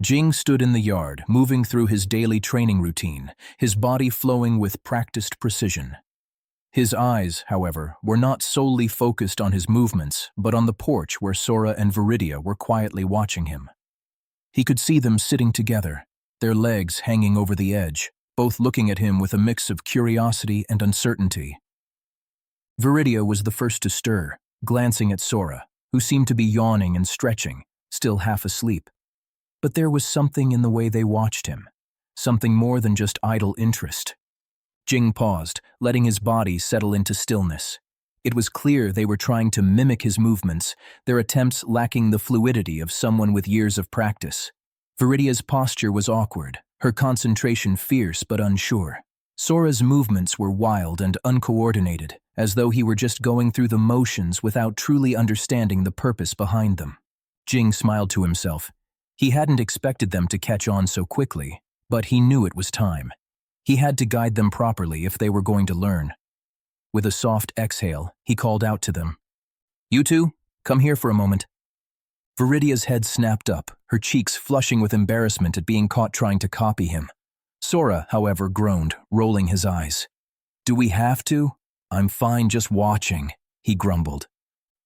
Jing stood in the yard, moving through his daily training routine, his body flowing with practiced precision. His eyes, however, were not solely focused on his movements, but on the porch where Sora and Viridia were quietly watching him. He could see them sitting together, their legs hanging over the edge, both looking at him with a mix of curiosity and uncertainty. Viridia was the first to stir, glancing at Sora, who seemed to be yawning and stretching, still half asleep. But there was something in the way they watched him, something more than just idle interest. Jing paused, letting his body settle into stillness. It was clear they were trying to mimic his movements, their attempts lacking the fluidity of someone with years of practice. Viridia's posture was awkward, her concentration fierce but unsure. Sora's movements were wild and uncoordinated, as though he were just going through the motions without truly understanding the purpose behind them. Jing smiled to himself. He hadn't expected them to catch on so quickly, but he knew it was time. He had to guide them properly if they were going to learn. With a soft exhale, he called out to them. "You two, come here for a moment." Viridia's head snapped up, her cheeks flushing with embarrassment at being caught trying to copy him. Sora, however, groaned, rolling his eyes. "Do we have to? I'm fine just watching," he grumbled.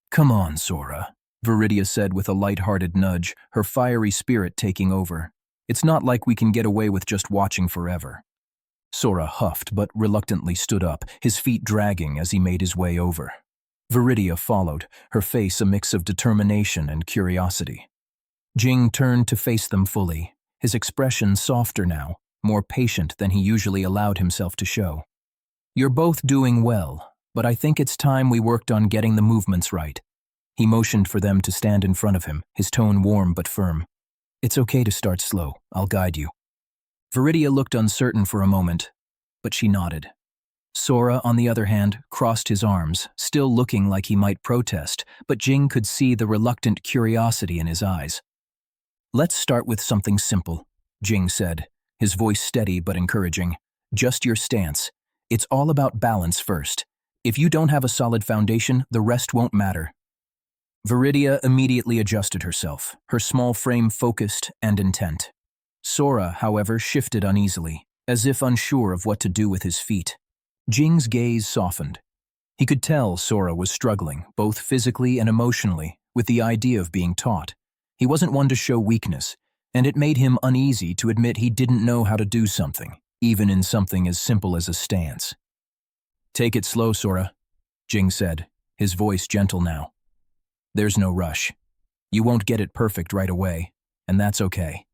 "Come on, Sora," Viridia said with a light-hearted nudge, her fiery spirit taking over. "It's not like we can get away with just watching forever." Sora huffed but reluctantly stood up, his feet dragging as he made his way over. Viridia followed, her face a mix of determination and curiosity. Jing turned to face them fully, his expression softer now, more patient than he usually allowed himself to show. "You're both doing well, but I think it's time we worked on getting the movements right." He motioned for them to stand in front of him, his tone warm but firm. "It's okay to start slow, I'll guide you." Viridia looked uncertain for a moment, but she nodded. Sora, on the other hand, crossed his arms, still looking like he might protest, but Jing could see the reluctant curiosity in his eyes. "Let's start with something simple," Jing said, his voice steady but encouraging. "Just your stance. It's all about balance first. If you don't have a solid foundation, the rest won't matter." Viridia immediately adjusted herself, her small frame focused and intent. Sora, however, shifted uneasily, as if unsure of what to do with his feet. Jing's gaze softened. He could tell Sora was struggling, both physically and emotionally, with the idea of being taught. He wasn't one to show weakness, and it made him uneasy to admit he didn't know how to do something, even in something as simple as a stance. "Take it slow, Sora," Jing said, his voice gentle now. "There's no rush. You won't get it perfect right away, and that's okay."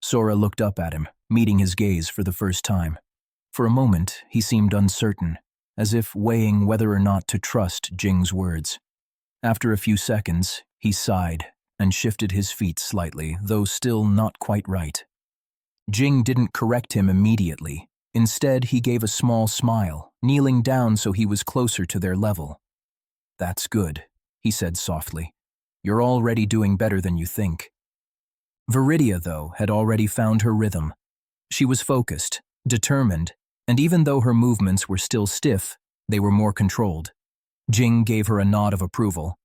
Sora looked up at him, meeting his gaze for the first time. For a moment, he seemed uncertain, as if weighing whether or not to trust Jing's words. After a few seconds, he sighed and shifted his feet slightly, though still not quite right. Jing didn't correct him immediately. Instead, he gave a small smile, kneeling down so he was closer to their level. "That's good," he said softly. "You're already doing better than you think." Viridia, though, had already found her rhythm. She was focused, determined, and even though her movements were still stiff, they were more controlled. Jing gave her a nod of approval.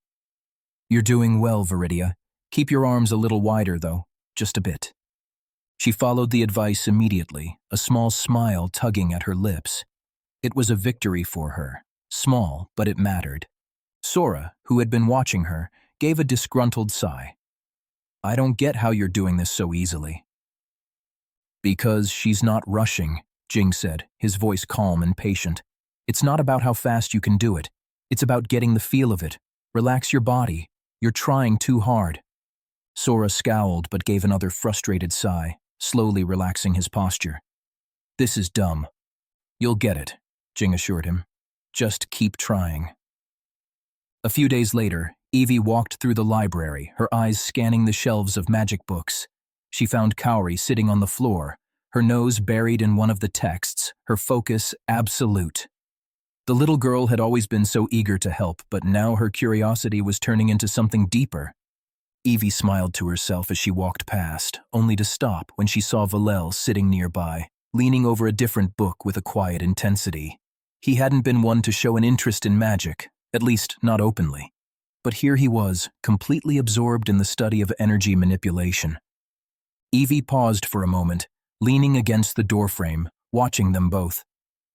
"You're doing well, Viridia. Keep your arms a little wider, though, just a bit." She followed the advice immediately, a small smile tugging at her lips. It was a victory for her, small, but it mattered. Sora, who had been watching her, gave a disgruntled sigh. "I don't get how you're doing this so easily." "Because she's not rushing," Jing said, his voice calm and patient. "It's not about how fast you can do it. It's about getting the feel of it. Relax your body. You're trying too hard." Sora scowled but gave another frustrated sigh, slowly relaxing his posture. "This is dumb." "You'll get it," Jing assured him. "Just keep trying." A few days later, Evie walked through the library, her eyes scanning the shelves of magic books. She found Kaori sitting on the floor, her nose buried in one of the texts, her focus absolute. The little girl had always been so eager to help, but now her curiosity was turning into something deeper. Evie smiled to herself as she walked past, only to stop when she saw Valel sitting nearby, leaning over a different book with a quiet intensity. He hadn't been one to show an interest in magic, at least not openly. But here he was, completely absorbed in the study of energy manipulation. Evie paused for a moment, leaning against the doorframe, watching them both.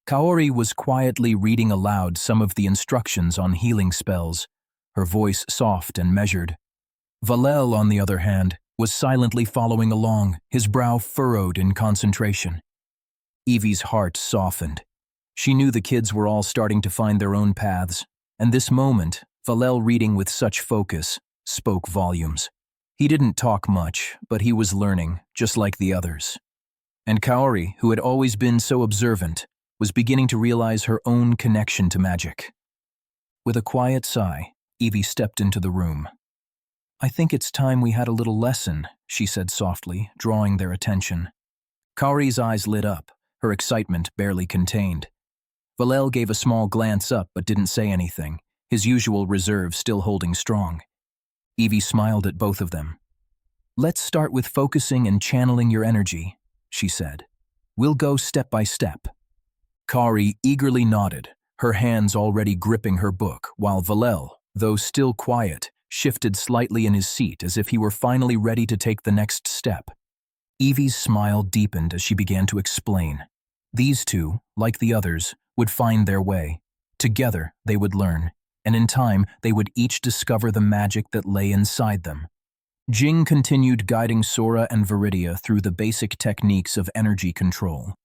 Kaori was quietly reading aloud some of the instructions on healing spells, her voice soft and measured. Valel, on the other hand, was silently following along, his brow furrowed in concentration. Evie's heart softened. She knew the kids were all starting to find their own paths, and this moment, Valel reading with such focus, spoke volumes. He didn't talk much, but he was learning, just like the others. And Kaori, who had always been so observant, was beginning to realize her own connection to magic. With a quiet sigh, Evie stepped into the room. "I think it's time we had a little lesson," she said softly, drawing their attention. Kaori's eyes lit up, her excitement barely contained. Valel gave a small glance up but didn't say anything, his usual reserve still holding strong. Evie smiled at both of them. "Let's start with focusing and channeling your energy," she said. "We'll go step by step." Kaori eagerly nodded, her hands already gripping her book, while Valel, though still quiet, shifted slightly in his seat as if he were finally ready to take the next step. Evie's smile deepened as she began to explain. These two, like the others, would find their way. Together, they would learn, and in time, they would each discover the magic that lay inside them. Jing continued guiding Sora and Viridia through the basic techniques of energy control.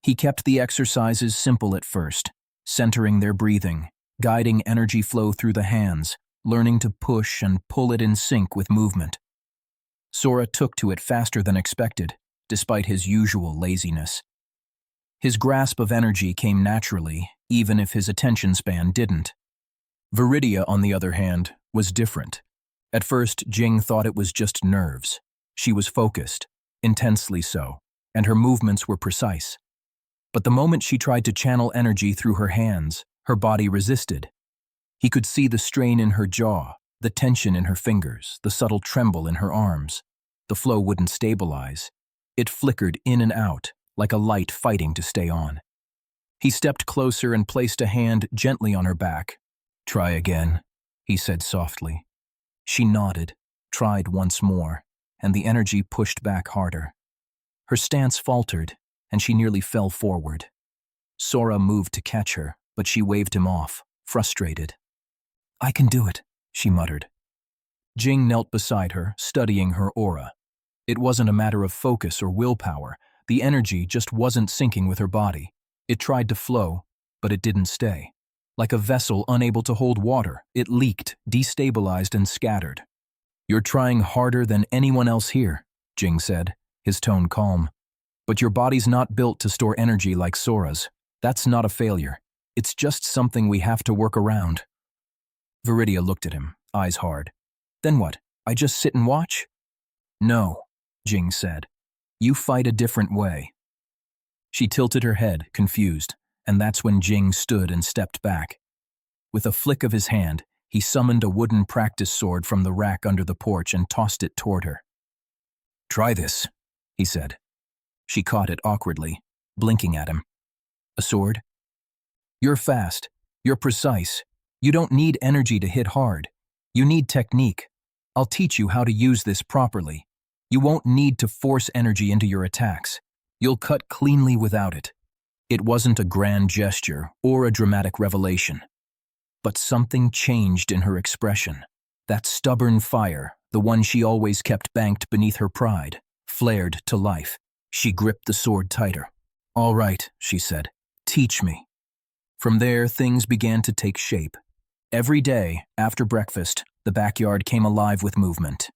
He kept the exercises simple at first, centering their breathing, guiding energy flow through the hands, learning to push and pull it in sync with movement. Sora took to it faster than expected, despite his usual laziness. His grasp of energy came naturally, even if his attention span didn't. Viridia, on the other hand, was different. At first, Jing thought it was just nerves. She was focused, intensely so, and her movements were precise. But the moment she tried to channel energy through her hands, her body resisted. He could see the strain in her jaw, the tension in her fingers, the subtle tremble in her arms. The flow wouldn't stabilize. It flickered in and out, like a light fighting to stay on. He stepped closer and placed a hand gently on her back. "Try again," he said softly. She nodded, tried once more, and the energy pushed back harder. Her stance faltered, and she nearly fell forward. Sora moved to catch her, but she waved him off, frustrated. "I can do it," she muttered. Jing knelt beside her, studying her aura. It wasn't a matter of focus or willpower. The energy just wasn't syncing with her body. It tried to flow, but it didn't stay. Like a vessel unable to hold water, it leaked, destabilized, and scattered. "You're trying harder than anyone else here," Jing said, his tone calm. "But your body's not built to store energy like Sora's. That's not a failure. It's just something we have to work around." Viridia looked at him, eyes hard. "Then what? I just sit and watch?" "No," Jing said. "You fight a different way." She tilted her head, confused, and that's when Jing stood and stepped back. With a flick of his hand, he summoned a wooden practice sword from the rack under the porch and tossed it toward her. "Try this," he said. She caught it awkwardly, blinking at him. "A sword? You're fast. You're precise. You don't need energy to hit hard. You need technique. I'll teach you how to use this properly. You won't need to force energy into your attacks. You'll cut cleanly without it." It wasn't a grand gesture or a dramatic revelation. But something changed in her expression. That stubborn fire, the one she always kept banked beneath her pride, flared to life. She gripped the sword tighter. "All right," she said. "Teach me." From there, things began to take shape. Every day, after breakfast, the backyard came alive with movement.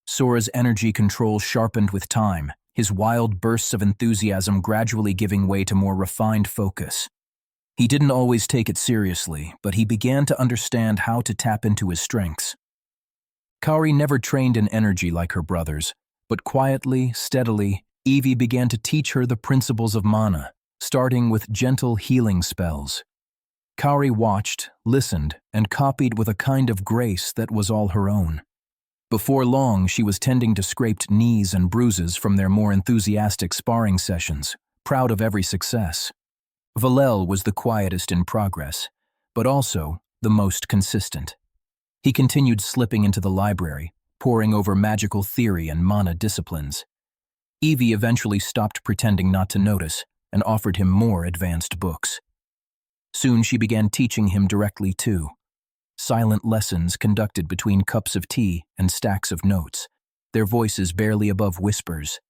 Sora's energy control sharpened with time, his wild bursts of enthusiasm gradually giving way to more refined focus. He didn't always take it seriously, but he began to understand how to tap into his strengths. Kaori never trained in energy like her brothers, but quietly, steadily, Evie began to teach her the principles of mana, starting with gentle healing spells. Kaori watched, listened, and copied with a kind of grace that was all her own. Before long, she was tending to scraped knees and bruises from their more enthusiastic sparring sessions, proud of every success. Valel was the quietest in progress, but also the most consistent. He continued slipping into the library, poring over magical theory and mana disciplines. Evie eventually stopped pretending not to notice and offered him more advanced books. Soon she began teaching him directly too. Silent lessons conducted between cups of tea and stacks of notes, their voices barely above whispers.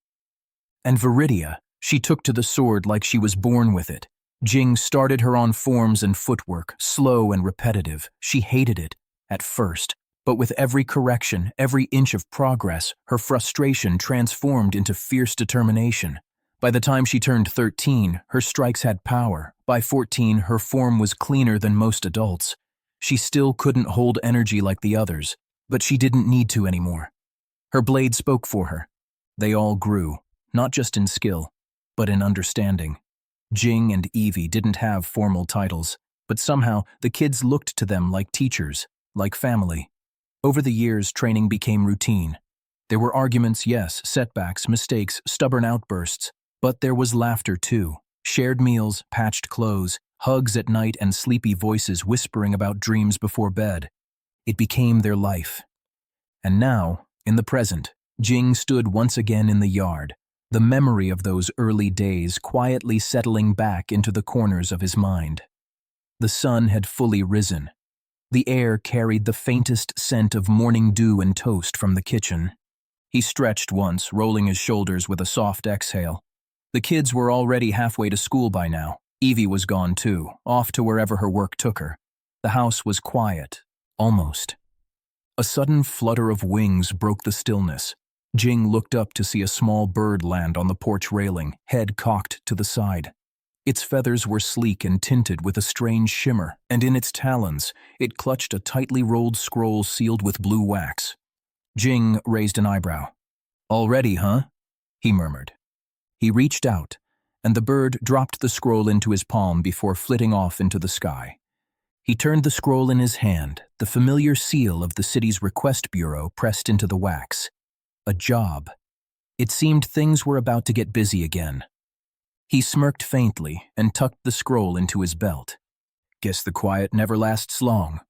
And Viridia, she took to the sword like she was born with it. Jing started her on forms and footwork, slow and repetitive. She hated it, at first, but with every correction, every inch of progress, her frustration transformed into fierce determination. By the time she turned 13, her strikes had power. By 14, her form was cleaner than most adults. She still couldn't hold energy like the others, but she didn't need to anymore. Her blade spoke for her. They all grew, not just in skill, but in understanding. Jing and Evie didn't have formal titles, but somehow the kids looked to them like teachers, like family. Over the years, training became routine. There were arguments, yes, setbacks, mistakes, stubborn outbursts, but there was laughter too. Shared meals, patched clothes, hugs at night, and sleepy voices whispering about dreams before bed. It became their life. And now, in the present, Jing stood once again in the yard, the memory of those early days quietly settling back into the corners of his mind. The sun had fully risen. The air carried the faintest scent of morning dew and toast from the kitchen. He stretched once, rolling his shoulders with a soft exhale. The kids were already halfway to school by now. Evie was gone too, off to wherever her work took her. The house was quiet, almost. A sudden flutter of wings broke the stillness. Jing looked up to see a small bird land on the porch railing, head cocked to the side. Its feathers were sleek and tinted with a strange shimmer, and in its talons, it clutched a tightly rolled scroll sealed with blue wax. Jing raised an eyebrow. "Already, huh?" he murmured. He reached out, and the bird dropped the scroll into his palm before flitting off into the sky. He turned the scroll in his hand, the familiar seal of the city's request bureau pressed into the wax. A job. It seemed things were about to get busy again. He smirked faintly and tucked the scroll into his belt. "Guess the quiet never lasts long."